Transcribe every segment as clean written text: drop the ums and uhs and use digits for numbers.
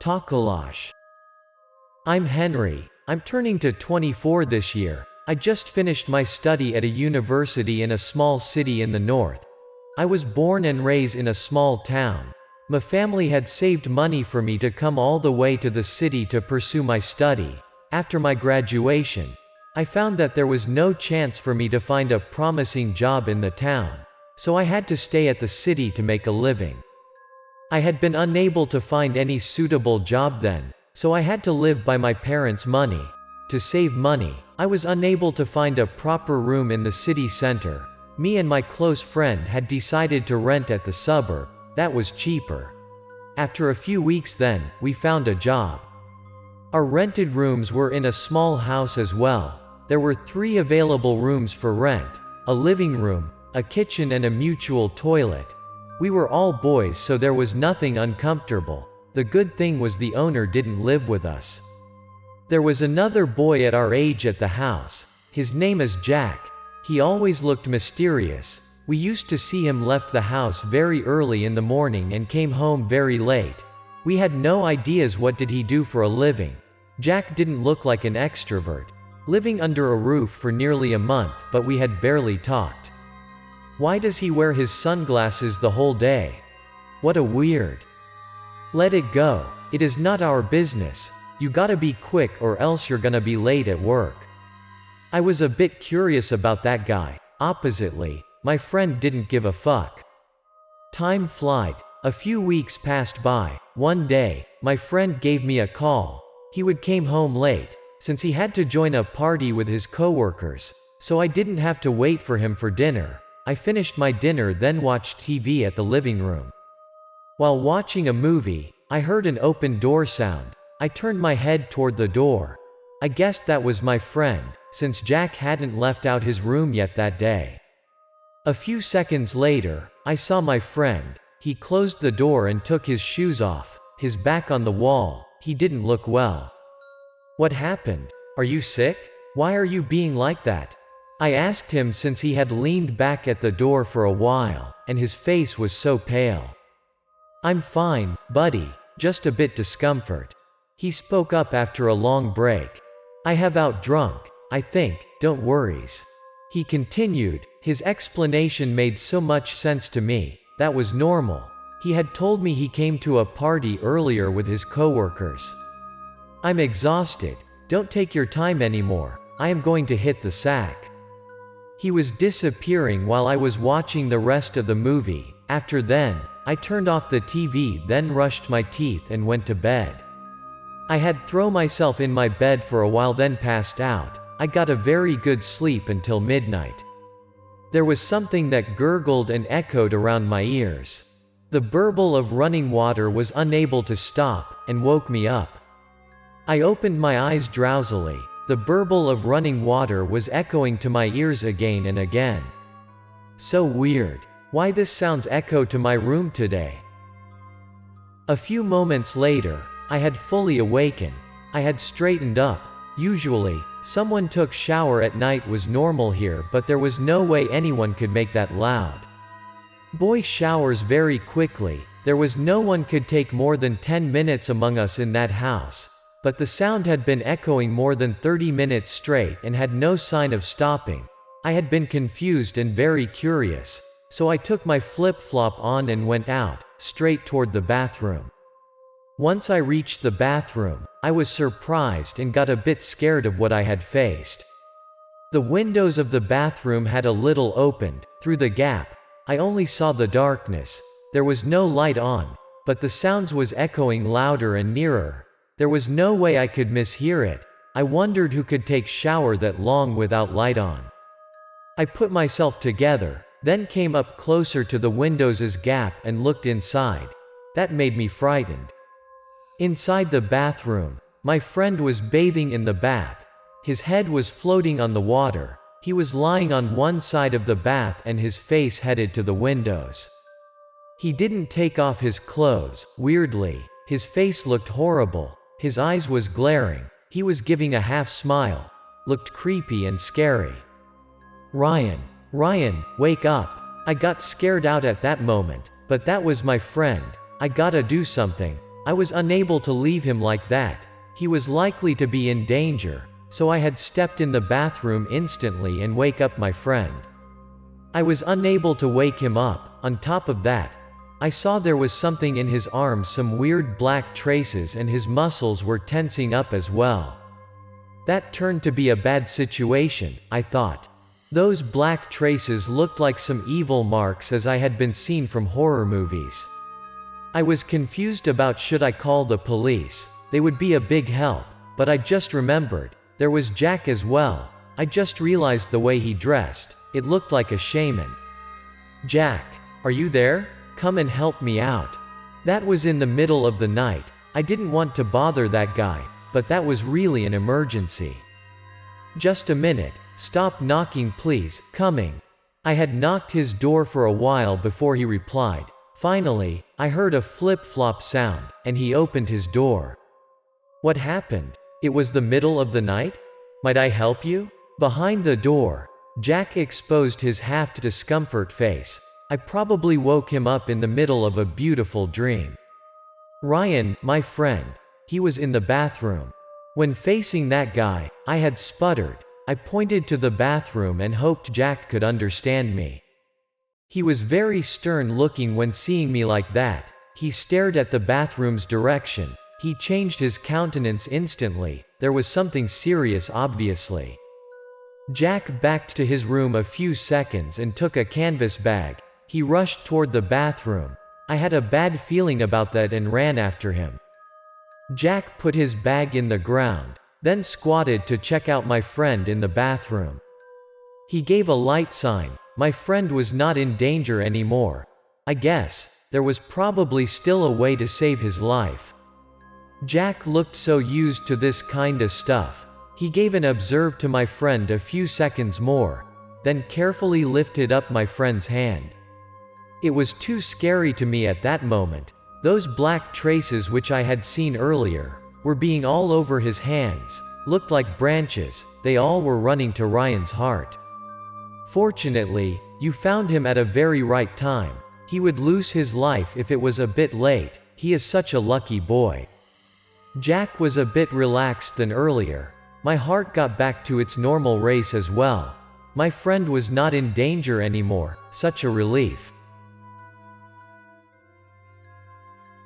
Tokoloshe. I'm Henry. I'm turning to 24 this year. I just finished my study at a university in a small city in the north. I was born and raised in a small town. My family had saved money for me to come all the way to the city to pursue my study. After my graduation, I found that there was no chance for me to find a promising job in the town, so I had to stay at the city to make a living. I had been unable to find any suitable job then, so I had to live by my parents' money. To save money, I was unable to find a proper room in the city center. Me and my close friend had decided to rent at the suburb. That was cheaper. After a few weeks then, we found a job. Our rented rooms were in a small house as well. There were 3 available rooms for rent, a living room, a kitchen and a mutual toilet. We were all boys, so there was nothing uncomfortable. The good thing was the owner didn't live with us. There was another boy at our age at the house. His name is Jack. He always looked mysterious. We used to see him left the house very early in the morning and came home very late. We had no ideas what did he do for a living. Jack didn't look like an extrovert, living under a roof for nearly a month, but we had barely talked. Why does he wear his sunglasses the whole day? What a weird. Let it go. It is not our business. You gotta be quick or else you're gonna be late at work. I was a bit curious about that guy. Oppositely, my friend didn't give a fuck. Time flied. A few weeks passed by. One day, my friend gave me a call. He would came home late, since he had to join a party with his coworkers, so I didn't have to wait for him for dinner. I finished my dinner then watched TV at the living room. While watching a movie, I heard an open door sound. I turned my head toward the door. I guessed that was my friend, since Jack hadn't left out his room yet that day. A few seconds later, I saw my friend. He closed the door and took his shoes off, his back on the wall. He didn't look well. What happened? Are you sick? Why are you being like that? I asked him since he had leaned back at the door for a while, and his face was so pale. I'm fine, buddy, just a bit discomfort. He spoke up after a long break. I have out drunk, I think, don't worries. He continued. His explanation made so much sense to me. That was normal. He had told me he came to a party earlier with his coworkers. I'm exhausted. Don't take your time anymore. I am going to hit the sack. He was disappearing while I was watching the rest of the movie. After then, I turned off the TV, then brushed my teeth and went to bed. I had thrown myself in my bed for a while then passed out. I got a very good sleep until midnight. There was something that gurgled and echoed around my ears. The burble of running water was unable to stop, and woke me up. I opened my eyes drowsily. The burble of running water was echoing to my ears again and again. So weird. Why this sounds echo to my room today? A few moments later, I had fully awakened. I had straightened up. Usually, someone took shower at night was normal here, but there was no way anyone could make that loud. Boy showers very quickly. There was no one could take more than 10 minutes among us in that house. But the sound had been echoing more than 30 minutes straight and had no sign of stopping. I had been confused and very curious, so I took my flip-flop on and went out, straight toward the bathroom. Once I reached the bathroom, I was surprised and got a bit scared of what I had faced. The windows of the bathroom had a little opened. Through the gap, I only saw the darkness. There was no light on, but the sounds was echoing louder and nearer. There was no way I could mishear it. I wondered who could take shower that long without light on. I put myself together, then came up closer to the window's gap and looked inside. That made me frightened. Inside the bathroom, my friend was bathing in the bath. His head was floating on the water. He was lying on one side of the bath and his face headed to the windows. He didn't take off his clothes. Weirdly, his face looked horrible. His eyes was glaring. He was giving a half smile. Looked creepy and scary. Ryan, wake up. I got scared out at that moment, but that was my friend. I gotta do something. I was unable to leave him like that. He was likely to be in danger, so I had stepped in the bathroom instantly and wake up my friend. I was unable to wake him up. On top of that, I saw there was something in his arms, some weird black traces, and his muscles were tensing up as well. That turned to be a bad situation, I thought. Those black traces looked like some evil marks as I had been seen from horror movies. I was confused about should I call the police. They would be a big help, but I just remembered, there was Jack as well. I just realized the way he dressed, it looked like a shaman. "Jack, are you there? Come and help me out." That was in the middle of the night. I didn't want to bother that guy, but that was really an emergency. "Just a minute, stop knocking please, coming." I had knocked his door for a while before he replied. Finally, I heard a flip-flop sound, and he opened his door. What happened? It was the middle of the night? "Might I help you?" Behind the door, Jack exposed his half-discomfort face. I probably woke him up in the middle of a beautiful dream. Ryan, my friend. He was in the bathroom. When facing that guy, I had sputtered. I pointed to the bathroom and hoped Jack could understand me. He was very stern-looking when seeing me like that. He stared at the bathroom's direction. He changed his countenance instantly. There was something serious, obviously. Jack backed to his room a few seconds and took a canvas bag. He rushed toward the bathroom. I had a bad feeling about that and ran after him. Jack put his bag in the ground, then squatted to check out my friend in the bathroom. He gave a light sign. My friend was not in danger anymore. I guess, there was probably still a way to save his life. Jack looked so used to this kind of stuff. He gave an observe to my friend a few seconds more, then carefully lifted up my friend's hand. It was too scary to me at that moment. Those black traces which I had seen earlier, were being all over his hands, looked like branches. They all were running to Ryan's heart. Fortunately, you found him at a very right time. He would lose his life if it was a bit late. He is such a lucky boy. Jack was a bit relaxed than earlier. My heart got back to its normal race as well. My friend was not in danger anymore. Such a relief.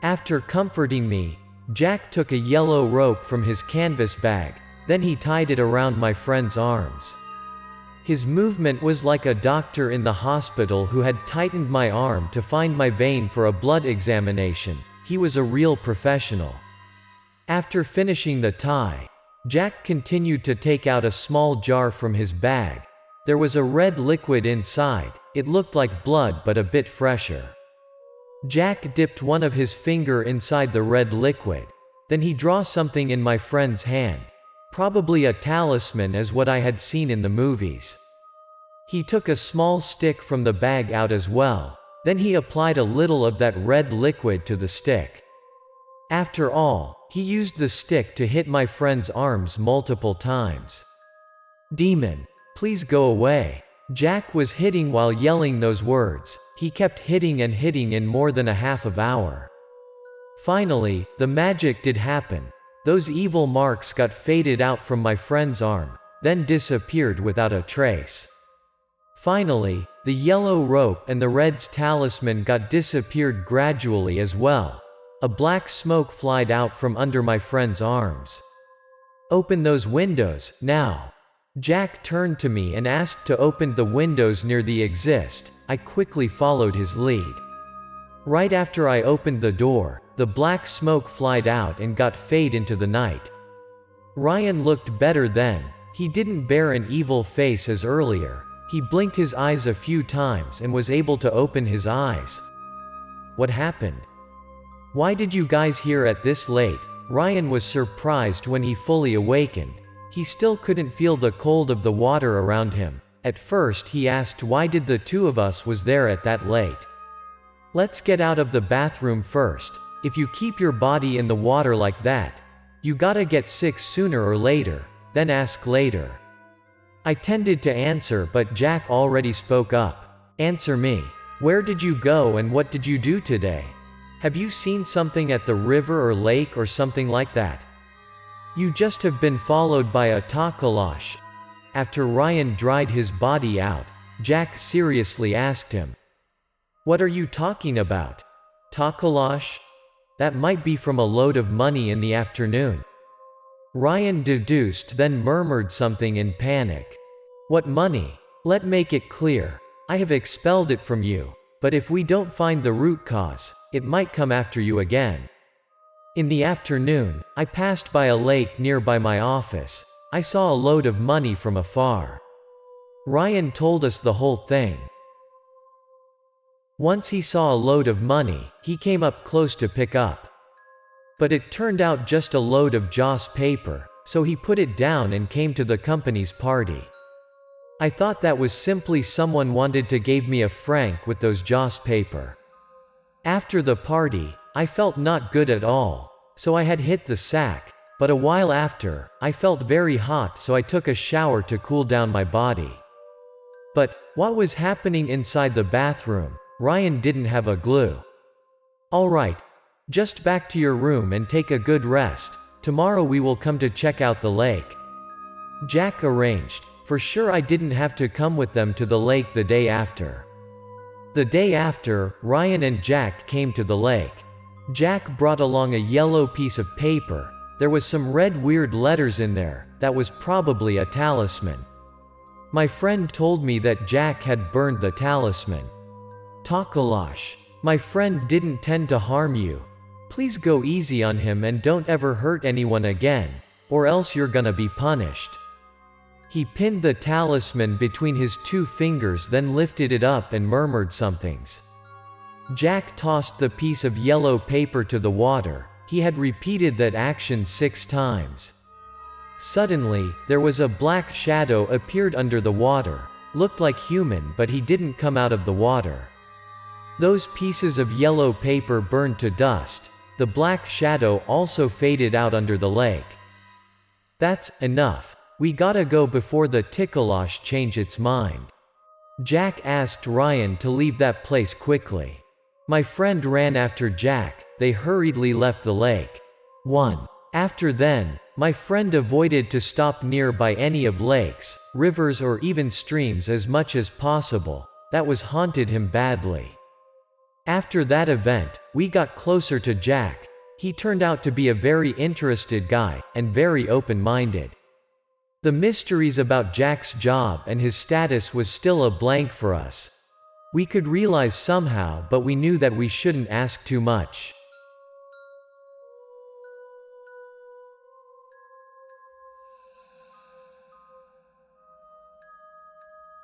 After comforting me, Jack took a yellow rope from his canvas bag. Then he tied it around my friend's arms. His movement was like a doctor in the hospital who had tightened my arm to find my vein for a blood examination. He was a real professional. After finishing the tie, Jack continued to take out a small jar from his bag. There was a red liquid inside. It looked like blood but a bit fresher. Jack dipped one of his finger inside the red liquid. Then he drew something in my friend's hand. Probably a talisman as what I had seen in the movies. He took a small stick from the bag out as well. Then he applied a little of that red liquid to the stick. After all, he used the stick to hit my friend's arms multiple times. "Demon, please go away." Jack was hitting while yelling those words. He kept hitting and hitting in more than a half of hour. Finally, the magic did happen. Those evil marks got faded out from my friend's arm, then disappeared without a trace. Finally, the yellow rope and the red's talisman got disappeared gradually as well. A black smoke flied out from under my friend's arms. "Open those windows, now." Jack turned to me and asked to open the windows near the exit. I quickly followed his lead. Right after I opened the door, the black smoke flied out and got fade into the night. Ryan looked better then. He didn't bear an evil face as earlier. He blinked his eyes a few times and was able to open his eyes. "What happened? Why did you guys here at this late?" Ryan was surprised when he fully awakened. He still couldn't feel the cold of the water around him. At first he asked why did the two of us was there at that late. "Let's get out of the bathroom first. If you keep your body in the water like that, you gotta get sick sooner or later, then ask later." I tended to answer, but Jack already spoke up. "Answer me. Where did you go and what did you do today?" Have you seen something at the river or lake or something like that? You just have been followed by a Tokoloshe. After Ryan dried his body out, Jack seriously asked him, "What are you talking about? Tokoloshe? That might be from a load of money in the afternoon." Ryan deduced, then murmured something in panic. "What money? Let make it clear. I have expelled it from you, but if we don't find the root cause, it might come after you again. In the afternoon, I passed by a lake nearby my office. I saw a load of money from afar." Ryan told us the whole thing. Once he saw a load of money, he came up close to pick up. But it turned out just a load of joss paper, so he put it down and came to the company's party. I thought that was simply someone wanted to give me a franc with those joss paper. After the party, I felt not good at all, so I had hit the sack, but a while after, I felt very hot, so I took a shower to cool down my body. But what was happening inside the bathroom? Ryan didn't have a clue. "All right, just back to your room and take a good rest. Tomorrow we will come to check out the lake." Jack arranged. For sure I didn't have to come with them to the lake the day after. The day after, Ryan and Jack came to the lake. Jack brought along a yellow piece of paper. There was some red weird letters in there. That was probably a talisman. My friend told me that Jack had burned the talisman. "Tokoloshe, my friend didn't tend to harm you. Please go easy on him and don't ever hurt anyone again, or else you're gonna be punished." He pinned the talisman between his two fingers, then lifted it up and murmured somethings. Jack tossed the piece of yellow paper to the water. He had repeated that action 6 times. Suddenly, there was a black shadow appeared under the water. Looked like human, but he didn't come out of the water. Those pieces of yellow paper burned to dust. The black shadow also faded out under the lake. "That's enough. We gotta go before the Tokoloshe change its mind." Jack asked Ryan to leave that place quickly. My friend ran after Jack. They hurriedly left the lake. 1. After then, my friend avoided to stop nearby any of lakes, rivers or even streams as much as possible. That was haunted him badly. After that event, we got closer to Jack. He turned out to be a very interested guy, and very open-minded. The mysteries about Jack's job and his status was still a blank for us. We could realize somehow, but we knew that we shouldn't ask too much.